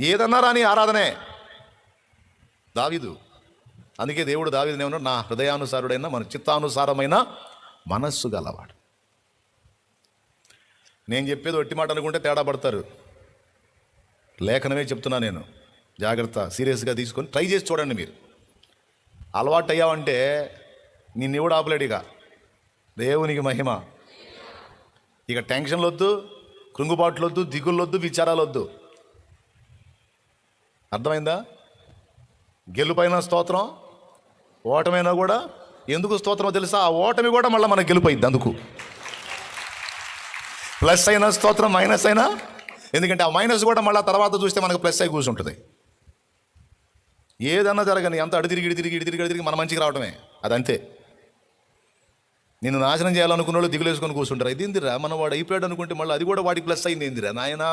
ఏదన్నా రాని ఆరాధనే. దావీదు, అందుకే దేవుడు దావీదుని ఏమన్నాడు, నా హృదయానుసారుడైన మన చిత్తానుసారమైన మనస్సు గలవాడు. నేను చెప్పేది ఒట్టి మాట అనుకుంటే తేడా పడతారు. లేఖనమే చెప్తున్నా నేను, జాగ్రత్త, సీరియస్గా తీసుకొని ట్రై చేసి చూడండి. మీరు అలవాటు అయ్యావంటే నిన్ను ఎవడు ఆపలేడు. ఇక దేవునికి మహిమ. ఇక టెన్షన్లు వద్దు, కృంగుబాట్లు వద్దు, దిగుళ్ళు వద్దు, విచారాలు వద్దు. అర్థమైందా? గెలుపైన స్తోత్రం, ఓటమైనా కూడా ఎందుకు స్తోత్రం తెలుసా? ఆ ఓటమి కూడా మళ్ళీ మనకు గెలుపైద్ది. అందుకు ప్లస్ అయినా స్తోత్రం, మైనస్ అయినా, ఎందుకంటే ఆ మైనస్ కూడా మళ్ళీ తర్వాత చూస్తే మనకు ప్లస్ అయి కూర్చుంటుంది. ఏదన్నా జరగని అంత అడితిరిగి మన మంచికి రావడమే, అదంతే. నిన్ను నాశనం చేయాలనుకున్న వాళ్ళు దిగులేసుకొని కూర్చుంటారు. ఇది ఏందిరా, మన వాడు అయిపోయాడు అనుకుంటే మళ్ళీ అది కూడా వాడికి ప్లస్ అయింది. ఏందిరా నాయనా,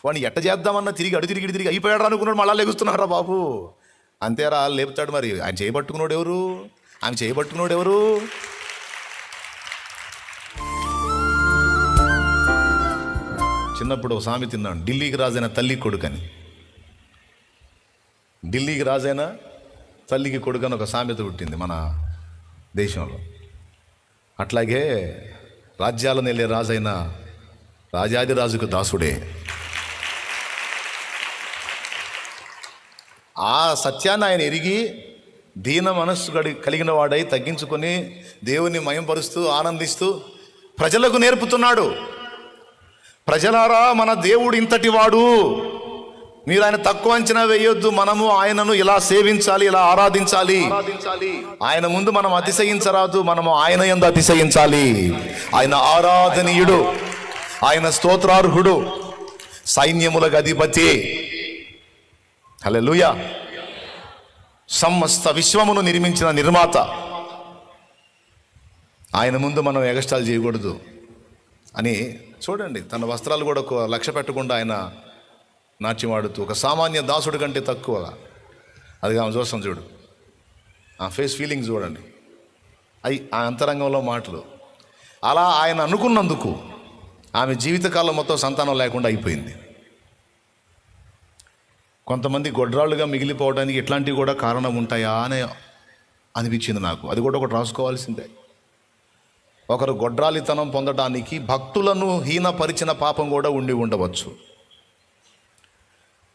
వాడిని ఎట్ట చేద్దామన్నా తిరిగి అయిపోయాడు అనుకున్నాడు, మళ్ళీ లెగుస్తున్నారా బాబు. అంతేరా, లేపుతాడు. మరి ఆయన చేయబట్టుకున్నాడు ఎవరు? ఆమె చేయబట్టుకున్నాడు ఎవరు? చిన్నప్పుడు సామెత తిన్నాను, ఢిల్లీకి రాజైన తల్లి కొడుకని. ఢిల్లీకి రాజైన తల్లికి కొడుకని ఒక సామెత పుట్టింది మన దేశంలో. అట్లాగే రాజ్యాలను వెళ్ళే రాజైన రాజాది రాజుకు దాసుడే. ఆ సత్యాన్ని ఆయన ఎరిగి దీన మనస్సు కలిగిన వాడై తగ్గించుకొని దేవుని మయంపరుస్తూ ఆనందిస్తూ ప్రజలకు నేర్పుతున్నాడు. ప్రజలారా, మన దేవుడు ఇంతటి వాడు, మీరు ఆయన తక్కువ అంచనా వేయొద్దు. మనము ఆయనను ఇలా సేవించాలి, ఇలా ఆరాధించాలి. ఆయన ముందు మనం అతిశయించరాదు, మనము ఆయన యందు అతిశయించాలి. ఆయన ఆరాధనీయుడు, ఆయన స్తోత్రార్హుడు, సైన్యములకు అధిపతి. హల్లెలూయా. సమస్త విశ్వమును నిర్మించిన నిర్మాత. ఆయన ముందు మనం ఎగస్టాల్ చేయకూడదు అని చూడండి. తన వస్త్రాలు కూడా లక్ష్య పెట్టకుండా ఆయన నాట్యమాడుతూ ఒక సామాన్య దాసుడి కంటే తక్కువ. అది ఆమె చూస్తాం చూడు, ఆ ఫేస్ ఫీలింగ్స్ చూడండి, అవి ఆ అంతరంగంలో మాటలు. అలా ఆయన అనుకున్నందుకు ఆమె జీవితకాలం మొత్తం సంతానం లేకుండా అయిపోయింది. కొంతమంది గొడ్రాళ్ళుగా మిగిలిపోవడానికి ఇట్లాంటివి కూడా కారణం ఉంటాయా అని అనిపించింది నాకు. అది కూడా ఒకటి రాసుకోవాల్సిందే. ఒకరు గొడ్రాలితనం పొందడానికి భక్తులను హీనపరిచిన పాపం కూడా ఉండి ఉండవచ్చు.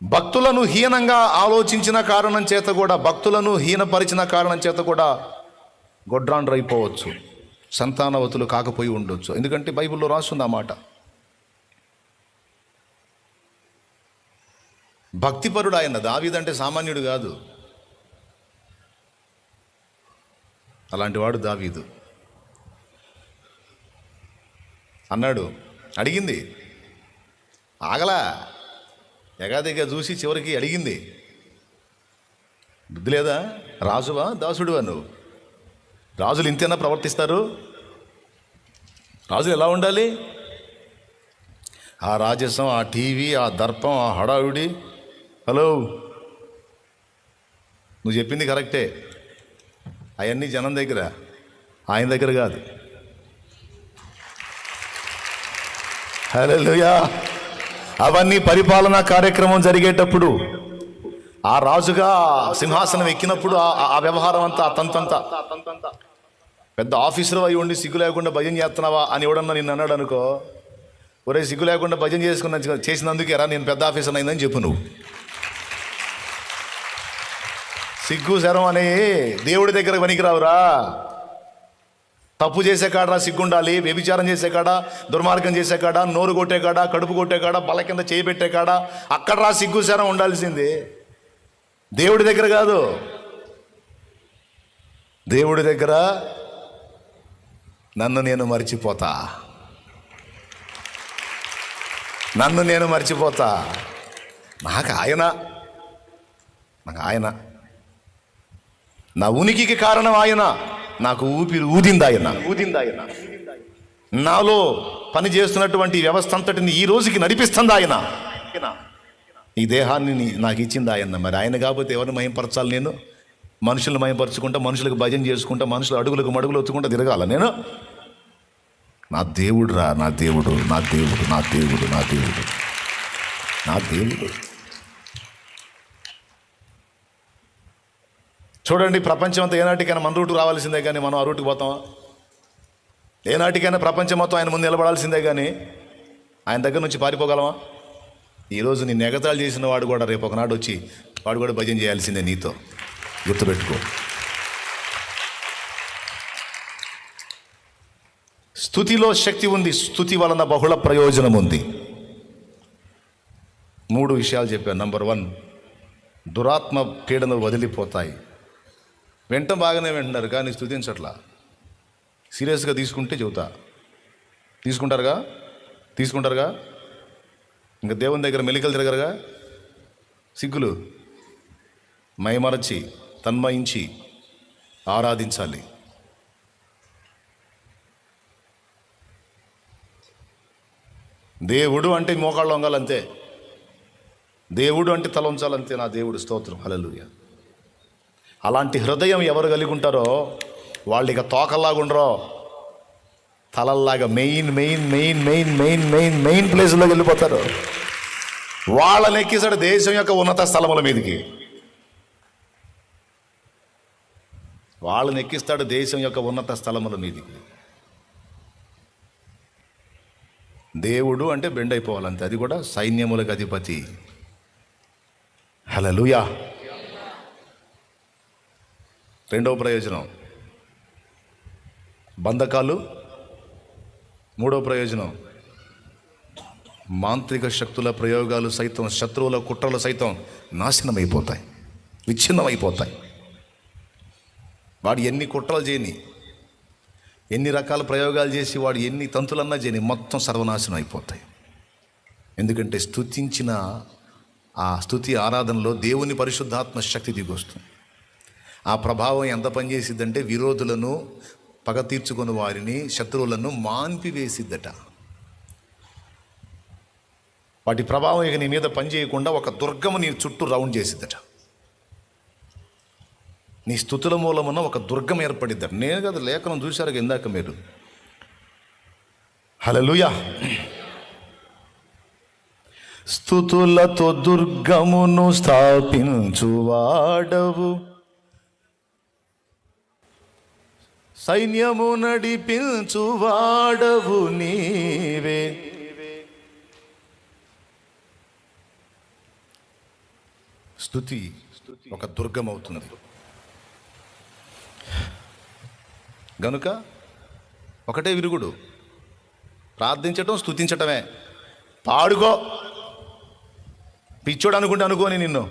భక్తులను హీనంగా ఆలోచించిన కారణం చేత కూడా, భక్తులను హీనపరిచిన కారణం చేత కూడా గొడ్రాండ్రు అయిపోవచ్చు, సంతానవతులు కాకపోయి ఉండొచ్చు. ఎందుకంటే బైబిల్లో రాస్తుంది ఆ మాట. భక్తిపరుడు ఆయన. దావీదంటే సామాన్యుడు కాదు, అలాంటి వాడు దావీదు. అన్నాడు, అడిగింది, ఆగలా, ఎగాదిగా చూసి చివరికి అడిగింది. బుద్ధి లేదా? రాజువా దాసుడువా నువ్వు? రాజులు ఇంతేనా ప్రవర్తిస్తారు? రాజులు ఎలా ఉండాలి? ఆ రాజసం, ఆ టీవీ, ఆ దర్పం, ఆ హడావిడి. హలో, నువ్వు చెప్పింది కరెక్టే. అవన్నీ జనం దగ్గర, ఆయన దగ్గర కాదు. హల్లెలూయా. అవన్నీ పరిపాలనా కార్యక్రమం జరిగేటప్పుడు, ఆ రాజుగా సింహాసనం ఎక్కినప్పుడు ఆ వ్యవహారం అంతా, ఆ తంతంతా. పెద్ద ఆఫీసర్ అయి ఉండి సిగ్గు లేకుండా భజన చేస్తున్నావా అని ఎవడన్నా నిన్ను అన్నాడు అనుకో, ఒరే సిగ్గు లేకుండా భజన చేసినందుకు ఎరా నేను పెద్ద ఆఫీసర్ అయిందని చెప్పు. నువ్వు సిగ్గు శరం అనే దేవుడి దగ్గర పనికిరావురా. తప్పు చేసే కాడ సిగ్గుండాలి, వ్యభిచారం చేసే కాడ, దుర్మార్గం చేసే కాడ, నోరు కొట్టే కాడ, కడుపు కొట్టే కాడ, బల కింద చేయి పెట్టే కాడ, అక్కడ రా సిగ్గు శరం ఉండాల్సింది. దేవుడి దగ్గర కాదు. దేవుడి దగ్గర నన్ను నేను మర్చిపోతా, నన్ను నేను మర్చిపోతా. నాకు ఆయన నా ఉనికికి కారణం ఆయన. నాకు ఊపిరి ఊదింది ఆయన. నాలో పని చేస్తున్నటువంటి వ్యవస్థ అంతటిని ఈ రోజుకి నడిపిస్తుంది ఆయన. ఈ దేహాన్ని నాకు ఇచ్చింది ఆయన. మరి ఆయన కాకపోతే ఎవరిని మయంపరచాలి? నేను మనుషులను మయంపరచుకుంటా, మనుషులకు భజన చేసుకుంటా, మనుషులు అడుగులకు మడుగులు వచ్చుకుంటా తిరగాల నేను? నా దేవుడు రా, నా దేవుడు, నా దేవుడు, నా దేవుడు, నా దేవుడు, నా దేవుడు. చూడండి, ప్రపంచం అంతా ఏనాటికైనా మన రూటుకు రావాల్సిందే కానీ మనం ఆ రూటుకు పోతామా? ఏనాటికైనా ప్రపంచం మొత్తం ఆయన ముందు నిలబడాల్సిందే కానీ ఆయన దగ్గర నుంచి పారిపోగలమా? ఈరోజు నీ ఎగతాళి చేసిన వాడు కూడా రేపు ఒకనాడు వచ్చి వాడు కూడా భజన చేయాల్సిందే నీతో. గుర్తుపెట్టుకో. స్తుతిలో శక్తి ఉంది, స్తుతి వలన బహుళ ప్రయోజనం ఉంది. 3 విషయాలు చెప్పాను. నంబర్ 1, దురాత్మ పీడనలు వదిలిపోతాయి. వెంట బాగానే వింటున్నారు కానీ స్తుతించట్లా. సీరియస్గా తీసుకుంటే చెబుతా. తీసుకుంటారుగా ఇంకా దేవుని దగ్గర మెలికలు తిరగరుగా. సిగ్గులు మైమరచి తన్మయించి ఆరాధించాలి. దేవుడు అంటే మోకాళ్ళు వంగాలంతే. దేవుడు అంటే తల ఉంచాలంతే. నా దేవుడు స్తోత్రం, హల్లెలూయా. అలాంటి హృదయం ఎవరు కలిగి ఉంటారో వాళ్ళు ఇక తోకల్లాగా ఉండరో, తలల్లాగా మెయిన్ ప్లేస్లోకి వెళ్ళిపోతారు. వాళ్ళని ఎక్కిస్తాడు దేశం యొక్క ఉన్నత స్థలముల మీదకి. వాళ్ళని ఎక్కిస్తాడు దేశం యొక్క ఉన్నత స్థలముల మీదకి. దేవుడు అంటే బెండ్ అయిపోవాలంతే. అది కూడా సైన్యములకు అధిపతి. హల్లెలూయా. 2వ ప్రయోజనం బంధకాలు. 3వ ప్రయోజనం మాంత్రిక శక్తుల ప్రయోగాలు సైతం, శత్రువుల కుట్రలు సైతం నాశనమైపోతాయి, విచ్ఛిన్నమైపోతాయి. వాడు ఎన్ని కుట్రలు చేయని, ఎన్ని రకాల ప్రయోగాలు చేసి, వాడు ఎన్ని తంతులన్నా చేయని, మొత్తం సర్వనాశనం అయిపోతాయి. ఎందుకంటే స్తుతించిన ఆ స్తుతి ఆరాధనలో దేవుని పరిశుద్ధాత్మ శక్తి దిగొస్తుంది. ఆ ప్రభావం ఎంత పనిచేసిద్దంటే విరోధులను, పగ తీర్చుకుని వారిని, శత్రువులను మాన్పివేసిద్దట. వాటి ప్రభావం ఇక నీ మీద పనిచేయకుండా ఒక దుర్గము నీ చుట్టూ రౌండ్ చేసిద్దట. నీ స్తుతుల మూలమున ఒక దుర్గం ఏర్పడిద్దట. నేను కదా లేఖనం చూశారు ఇందాక మీరు. హల్లెలూయా. స్తుతులతో దుర్గమును స్థాపించువాడవు, సైన్యము నడిపించువాడవు నీవే. స్తుతి ఒక దుర్గం అవుతుంది. గనుక ఒకటే విరుగుడు, ప్రార్థించటం, స్తుతించటమే. పాడుకో. పిచ్చోడు అనుకుంటే అనుకోని, నిన్ను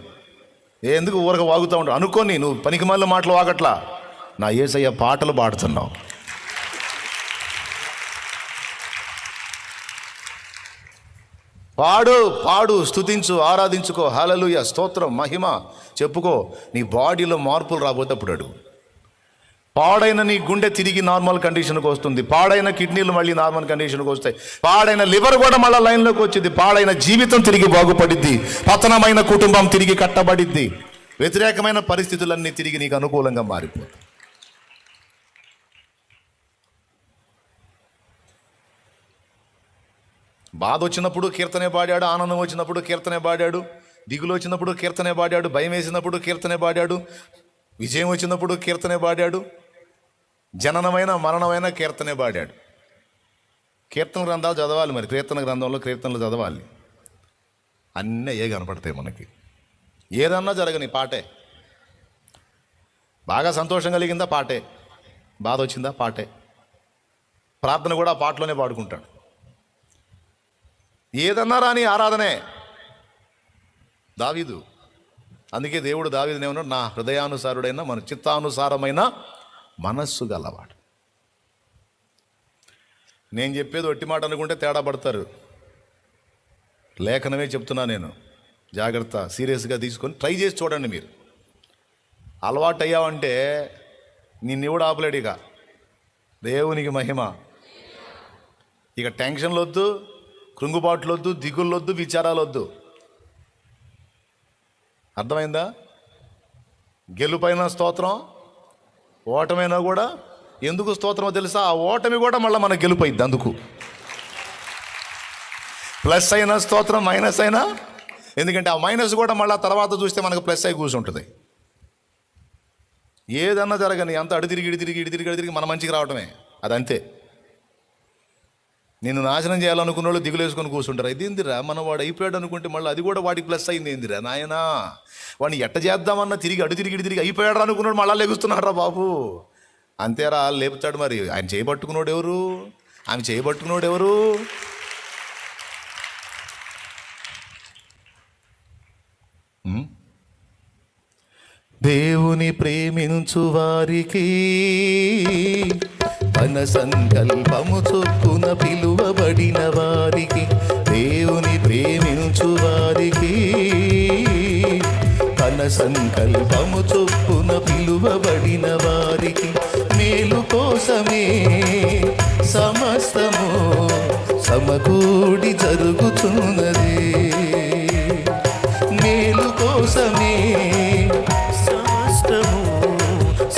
ఎందుకు ఊరక వాగుతూ ఉంటావు అనుకోని. నువ్వు పనికి మళ్ళీ మాటలు వాగట్లా, నా యేసయ్య పాటలు పాడుతున్నావు. పాడు, స్తుతించు, ఆరాధించుకో. హల్లెలూయా, స్తోత్రం, మహిమ చెప్పుకో. నీ బాడీలో మార్పులు రాబోతే అప్పుడు అడుగు. పాడైన నీ గుండె తిరిగి నార్మల్ కండిషన్కి వస్తుంది. పాడైన కిడ్నీలు మళ్ళీ నార్మల్ కండిషన్కి వస్తాయి. పాడైన లివర్ కూడా మళ్ళీ లైన్లోకి వచ్చింది. పాడైన జీవితం తిరిగి బాగుపడిద్ది. పతనమైన కుటుంబం తిరిగి కట్టబడిద్ది. వ్యతిరేకమైన పరిస్థితులన్నీ తిరిగి నీకు అనుకూలంగా మారిపోతాయి. బాధ వచ్చినప్పుడు కీర్తనే పాడాడు, ఆనందం వచ్చినప్పుడు కీర్తనే పాడాడు, దిగులు వచ్చినప్పుడు కీర్తనే పాడాడు, భయం వేసినప్పుడు కీర్తనే పాడాడు, విజయం వచ్చినప్పుడు కీర్తనే పాడాడు, జననమైన మరణమైన కీర్తనే పాడాడు. కీర్తన గ్రంథాలు చదవాలి. మరి కీర్తన గ్రంథంలో కీర్తనలు చదవాలి. అన్నీ ఏ కనపడతాయి మనకి. ఏదన్నా జరగని పాటే. బాగా సంతోషం కలిగిందా పాటే, బాధ వచ్చిందా పాటే. ప్రార్థన కూడా పాటలోనే పాడుకుంటాడు. ఏదన్నా రాని ఆరాధనే. దావీదు, అందుకే దేవుడు దావీదుని ఏమన్నాడు, నా హృదయానుసారుడైన మన చిత్తానుసారమైన మనస్సు గలవాడు. నేను చెప్పేది ఒట్టి మాట అనుకుంటే తేడా పడతారు. లేఖనమే చెప్తున్నా నేను. జాగ్రత్త, సీరియస్గా తీసుకొని ట్రై చేసి చూడండి. మీరు అలవాటు అయ్యావంటే నిన్నెవడు ఆపలేడు. ఇక దేవునికి మహిమ. ఇక టెన్షన్లు వద్దు, కృంగుబాట్లు వద్దు, దిగుళ్ళు వద్దు, విచారాలు వద్దు. అర్థమైందా? గెలుపైన స్తోత్రం, ఓటమైనా కూడా. ఎందుకు స్తోత్రమో తెలుసా? ఆ ఓటమి కూడా మళ్ళీ మనకు గెలుపైద్ది. అందుకు ప్లస్ అయినా స్తోత్రం, మైనస్ అయినా. ఎందుకంటే ఆ మైనస్ కూడా మళ్ళీ తర్వాత చూస్తే మనకు ప్లస్ అయి కూర్చుంటుంది. ఏదన్నా జరగని అంత అడు తిరిగి మన మంచికి రావటమే. అదంతే. నిన్ను నాశనం చేయాలనుకున్న వాళ్ళు దిగులేసుకొని కూర్చుంటారు. ఇది ఏందిరా, మన వాడు అయిపోయాడు అనుకుంటే మళ్ళీ అది కూడా వాడికి ప్లస్ అయింది. ఏందిరా నాయనా, వాడిని ఎట్ట చేద్దామన్నా అడు తిరిగి అయిపోయాడు అనుకున్నాడు, మళ్ళా లెగుస్తున్నాడు రా బాబు. అంతేరా, లేపుతాడు. మరి ఆయన చేయబట్టుకున్నాడు ఎవరు, ఆమె చేయబట్టుకున్నాడు ఎవరు? దేవుని ప్రేమించు వారికి తన సంకల్పము చొప్పున పిలువబడిన వారికి, దేవుని ప్రేమించు వారికి తన సంకల్పము చొప్పున పిలువబడిన వారికి మేలు కోసమే సమస్తము సమకూడి జరుగుతున్నది. మేలు కోసమే సమస్తము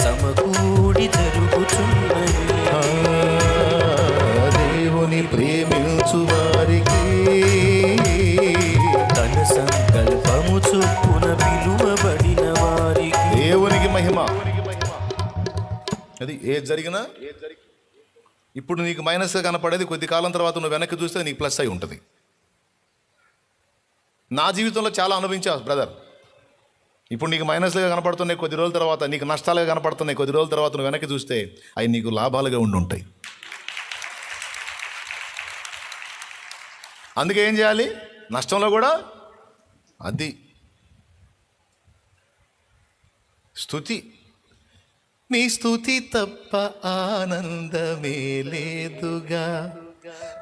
సమకూడి జరుగుతున్నది. దేవుని ప్రేమించు వారికి తన సంకల్పము చొప్పున పిలువబడిన వారికి. దేవునికి మహిమ. అది ఏది జరిగినా ఇప్పుడు నీకు మైనస్గా కనపడేది కొద్ది కాలం తర్వాత నువ్వు వెనక్కి చూస్తే నీకు ప్లస్ అయి ఉంటుంది. నా జీవితంలో చాలా అనుభవించావు బ్రదర్. ఇప్పుడు నీకు మైనస్లుగా కనపడుతున్నాయి, కొద్ది రోజుల తర్వాత నీకు నష్టాలుగా కనపడుతున్నాయి, కొద్ది రోజుల తర్వాత నువ్వు వెనక్కి చూస్తే అవి నీకు లాభాలుగా ఉండి ఉంటాయి. అందుకే ఏం చేయాలి? నష్టంలో కూడా అది స్తుతి. నీ స్తుతి తప్ప ఆనందమే లేదుగా,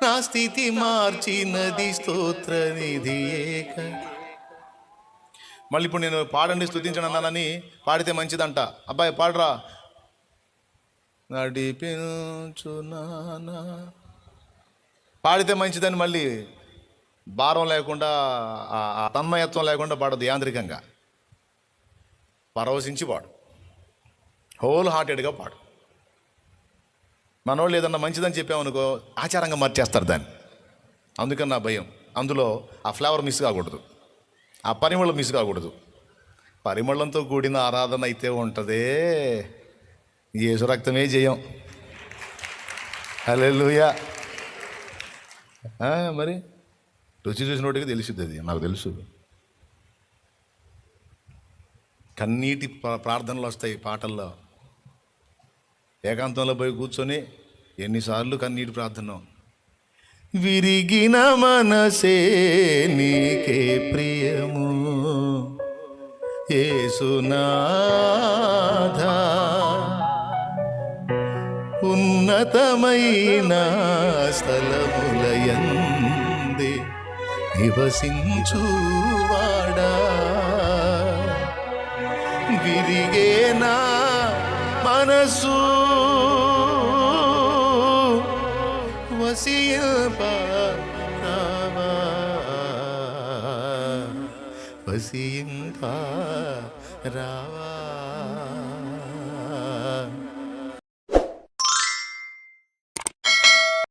నా స్థితి మార్చినది స్తోత్ర నిధియేక. మళ్ళీ ఇప్పుడు నేను పాడండి స్తుతించండి అన్నానని పాడితే మంచిదంట. అబ్బాయి పాడరా, నడిపించు నానా పాడితే మంచిదని మళ్ళీ భారం లేకుండా ఆ తన్మయత్వం లేకుండా పాడదు. యాంత్రికంగా పరవశించి పాడు, హోల్ హార్టెడ్గా పాడు. మనోళ్ళు ఏదన్నా మంచిదని చెప్పామనుకో ఆచారంగా మార్చేస్తారు దాన్ని. అందుకని నా భయం. అందులో ఆ ఫ్లేవర్ మిస్ కాకూడదు, ఆ పరిమళం మిస్ కాకూడదు. పరిమళంతో కూడిన ఆరాధన అయితే ఉంటుందే, యేసు రక్తమే జయం. హల్లెలూయా. మరి రుచి చూసినోటికి తెలుసుద్ది, అది నాకు తెలుసు. కన్నీటి ప్రార్థనలు వస్తాయి పాటల్లో. ఏకాంతంలో పోయి కూర్చొని ఎన్నిసార్లు కన్నీటి ప్రార్థన. విరిగిన మనసే నీకే ప్రియము యేసునాథా, ఉన్నతమైన స్థలములయందే నివసించువాడా, విరిగేనా మనసు వసియంపారావా, వసియంపారావా.